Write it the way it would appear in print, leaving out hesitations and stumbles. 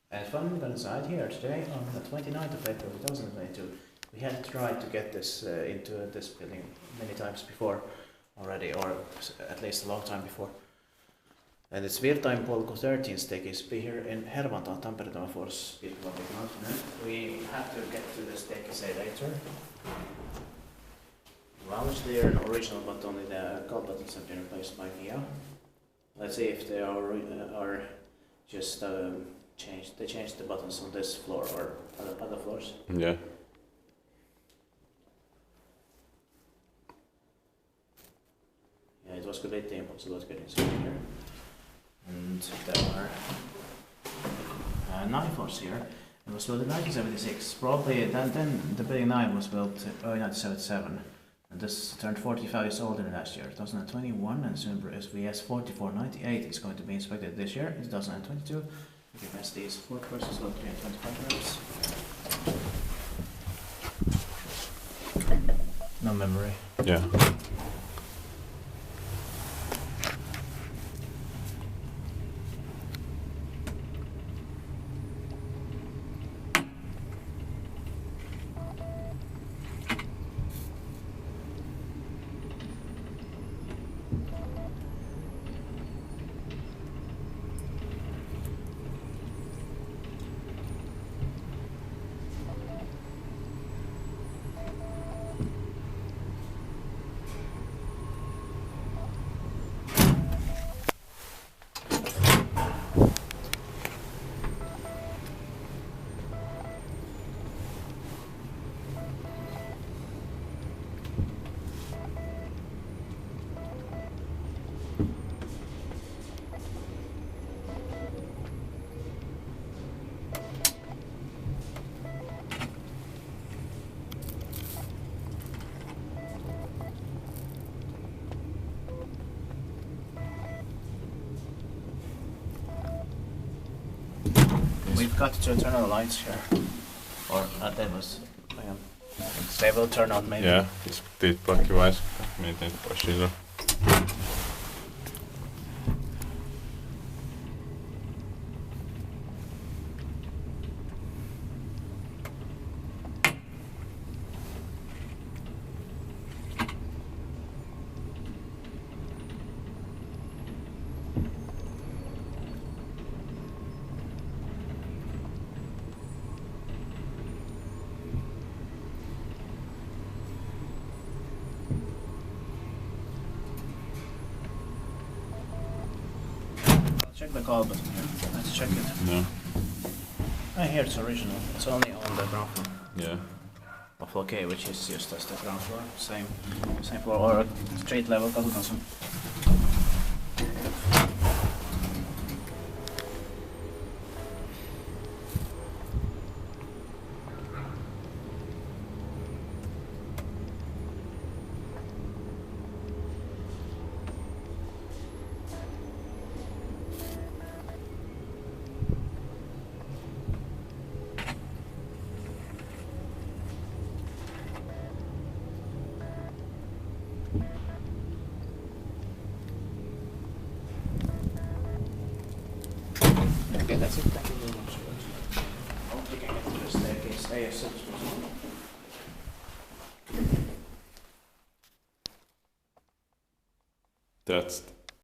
And fun inside here today on the 29th of April 2022. We had tried to get this into this building many times before already, or at least a long time before. And it's Virtainpolku 13 staircase here in Hervanta, Tampere, for people of the We have to get to the staircase later. ValmetSchlieren original, but only the gold buttons have been replaced by VIA. Let's see if they are just changed. They changed the buttons on this floor or other floors. Yeah. Yeah, it was good Virtainpolku, so it was good inside here. And there are 9 floors here. It was built in 1976. Probably then the building 9 was built early 1977. And this turned 45 years old in the last year, 2021, and soon SVS 4498 is going to be inspected this year, in 2022. You can press these 4 courses about 325 grams. No memory. Yeah. We've got to turn on the lights here, or they will turn on maybe. Yeah, siis tiitpakki vais, miten pois silloin. Check the call button here. Let's check it. No. I hear it's original. It's only on the ground floor Yeah. of floor K, which is just as the ground floor. Same floor or straight level katutasson. Okay, that's it. Thank you very much. Hope we can get to the staircase ASAP. That's